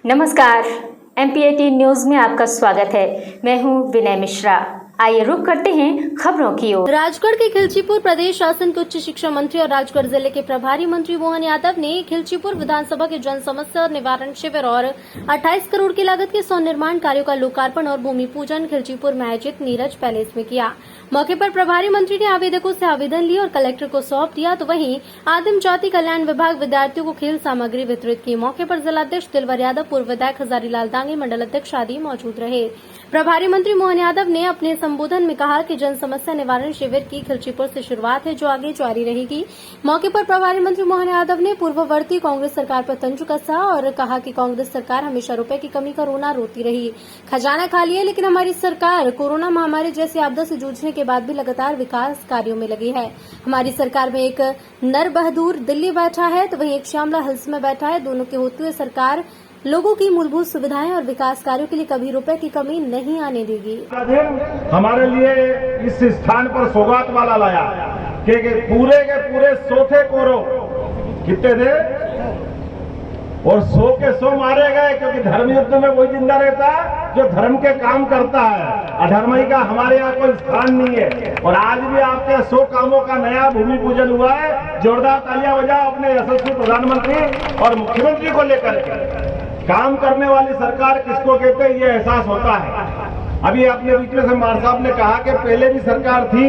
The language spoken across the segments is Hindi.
नमस्कार, MPAT न्यूज में आपका स्वागत है। मैं हूं विनय मिश्रा। आइए रुक करते हैं खबरों की ओर। राजगढ़ के खिलचीपुर प्रदेश शासन के उच्च शिक्षा मंत्री और राजगढ़ जिले के प्रभारी मंत्री मोहन यादव ने खिलचीपुर विधानसभा के जन समस्या और निवारण शिविर और 28 करोड़ की लागत के 100 निर्माण कार्यों का लोकार्पण और भूमि पूजन खिलचीपुर में आयोजित नीरज पैलेस में किया। मौके पर प्रभारी मंत्री ने आवेदकों से आवेदन लिए और कलेक्टर को सौंप दिया, तो वहीं आदिम जाति कल्याण विभाग विद्यार्थियों को खेल सामग्री वितरित की। मौके पर जिलाध्यक्ष दिलवर यादव, पूर्व विधायक हजारीलाल दांगे, मंडल अध्यक्ष आदि मौजूद रहे। प्रभारी मंत्री मोहन यादव ने अपने संबोधन में कहा कि जन समस्या निवारण शिविर की खिलचीपुर से शुरुआत है, जो आगे जारी रहेगी। मौके पर प्रभारी मंत्री मोहन यादव ने पूर्ववर्ती कांग्रेस सरकार पर तंज कसा और कहा कि कांग्रेस सरकार हमेशा रुपए की कमी का रोना रोती रही, खजाना खाली है, लेकिन हमारी सरकार कोरोना महामारी जैसी आपदा से जूझने के बाद भी लगातार विकास कार्यों में लगी है। हमारी सरकार में एक नर बहादुर दिल्ली बैठा है, तो वहीं एक श्यामला हिल्स में बैठा है। दोनों के होते हुए सरकार लोगों की मूलभूत सुविधाएं और विकास कार्यों के लिए कभी रुपए की कमी नहीं आने देगी। हमारे लिए इस स्थान पर सौगात वाला लाया कि पूरे के पूरे 100 थे कोरो, कितने थे, और 100 के 100 मारे गए, क्योंकि धर्म युद्ध में वही जिंदा रहता है जो धर्म के काम करता है। अधर्मी का हमारे यहाँ कोई स्थान नहीं है। और आज भी आपके 100 कामों का नया भूमि पूजन हुआ है। जोरदार तालियां बजाओ अपने यशस्वी प्रधानमंत्री और मुख्यमंत्री को लेकर के। काम करने वाली सरकार किसको कहते हैं, ये एहसास होता है। अभी अपने बीच में मार साहब ने कहा कि पहले भी सरकार थी,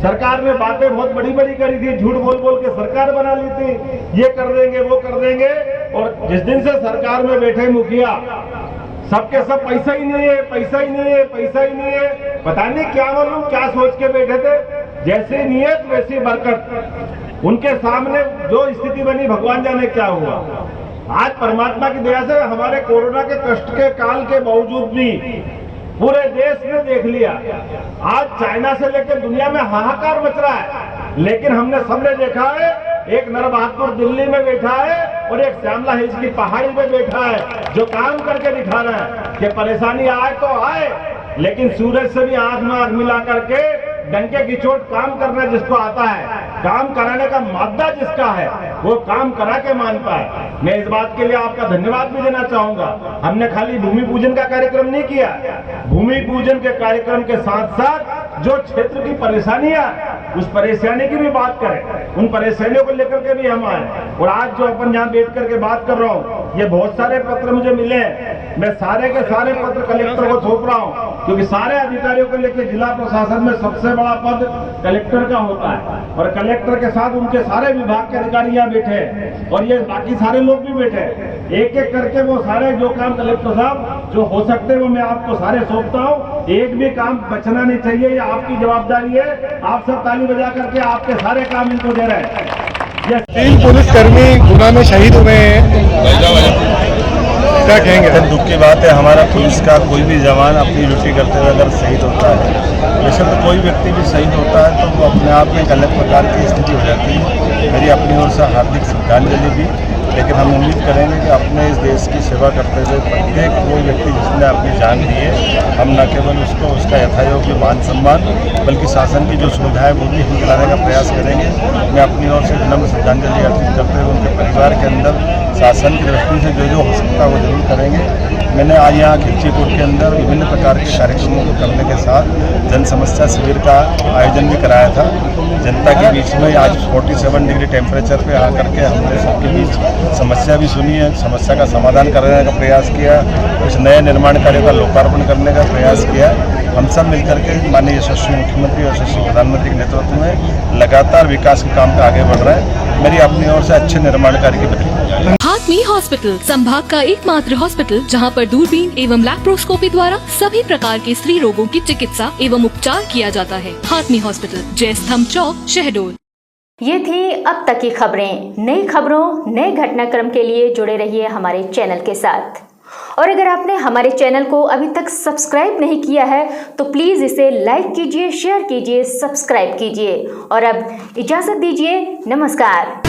सरकार ने बातें बहुत बड़ी बड़ी करी थी, झूठ बोल बोल के सरकार बना ली थी, ये कर देंगे वो कर देंगे। और जिस दिन से सरकार में बैठे मुखिया सबके सब पैसा ही नहीं है, पैसा ही नहीं है, पैसा ही नहीं है, पता नहीं क्या मालूम क्या सोच के बैठे थे। जैसी नीयत वैसी बरकत, उनके सामने जो स्थिति बनी भगवान जाने क्या हुआ। आज परमात्मा की दया से हमारे कोरोना के कष्ट के काल के बावजूद भी पूरे देश ने देख लिया। आज चाइना से लेकर दुनिया में हाहाकार मच रहा है, लेकिन हमने सबने देखा है एक नर बहादुर दिल्ली में बैठा है और एक श्यामला हिल्स की पहाड़ी में बैठा है, जो काम करके दिखा रहा है कि परेशानी आए तो आए, लेकिन सूरज से भी आंख में आंख मिला करके डंके की चोट काम करना जिसको आता है, काम कराने का मादा जिसका है, वो काम करा के मानता है। मैं इस बात के लिए आपका धन्यवाद भी देना चाहूंगा। हमने खाली भूमि पूजन का कार्यक्रम नहीं किया, भूमि पूजन के कार्यक्रम के साथ साथ जो क्षेत्र की परेशानियां, उस परेशानी की भी बात करें, उन परेशानियों को लेकर के भी हम आए। और आज जो अपन यहाँ बैठ करके बात कर रहा हूँ, ये बहुत सारे पत्र मुझे मिले हैं, मैं सारे के सारे पत्र कलेक्टर को सौंप रहा हूँ, क्योंकि सारे अधिकारियों को लेकर जिला प्रशासन में सबसे बड़ा पद कलेक्टर का होता है। और कलेक्टर के साथ उनके सारे विभाग के अधिकारी यहाँ बैठे हैं और ये बाकी सारे लोग भी बैठे हैं। एक एक करके वो सारे जो काम कलेक्टर साहब जो हो सकते हैं वो मैं आपको सारे सौंपता हूँ। एक भी काम बचना नहीं चाहिए, ये आपकी जवाबदारी है। आप सब ताली बजा करके आपके सारे काम इनको दे रहे हैं। 3 पुलिसकर्मी गुना में शहीद हुए हैं, क्या कहेंगे? दुख की बात है, हमारा पुलिस का कोई भी जवान अपनी ड्यूटी करते हुए अगर शहीद होता है, वैसे तो कोई व्यक्ति भी शहीद होता है तो वो अपने आप में एक अलग प्रकार की स्थिति हो जाती है। मेरी अपनी ओर से हार्दिक श्रद्धांजलि भी, लेकिन हम उम्मीद करेंगे कि अपने इस देश की सेवा करते हुए प्रत्येक वो व्यक्ति जिसने अपनी जान दी है, हम न केवल उसको उसका यथायोग्य मान सम्मान बल्कि शासन की जो सुविधा है वो भी हम दिलाने का प्रयास करेंगे। मैं अपनी ओर से विनम्र श्रद्धांजलि अर्पित करते हुए उनके परिवार के अंदर शासन की दृष्टि से जो हो सकता है वो जरूर करेंगे। मैंने आज यहाँ खिलचीपुर के अंदर विभिन्न प्रकार के कार्यक्रमों को करने के साथ जन समस्या शिविर का आयोजन भी कराया था। जनता के बीच में आज 47 डिग्री टेम्परेचर पे आकर के हमने सबके बीच समस्या भी सुनी है, समस्या का समाधान करने का प्रयास किया, कुछ नए निर्माण कार्यों का लोकार्पण करने का प्रयास किया। हम सब मिलकर के माननीय यशस्वी मुख्यमंत्री और यशस्वी प्रधानमंत्री के नेतृत्व में लगातार विकास के काम पे आगे बढ़ रहा है। मेरी अपनी ओर से अच्छे निर्माण कार्य की बधाई। हाथमी हॉस्पिटल संभाग का एकमात्र हॉस्पिटल जहां पर दूरबीन एवं लैप्रोस्कोपी द्वारा सभी प्रकार के स्त्री रोगों की चिकित्सा एवं उपचार किया जाता है। हाथमी हॉस्पिटल, जय स्तंभ चौक, शहडोल। ये थी अब तक की खबरें। नई खबरों, नए घटनाक्रम के लिए जुड़े रहिए हमारे चैनल के साथ। और अगर आपने हमारे चैनल को अभी तक सब्सक्राइब नहीं किया है तो प्लीज़ इसे लाइक कीजिए, शेयर कीजिए, सब्सक्राइब कीजिए। और अब इजाज़त दीजिए। नमस्कार।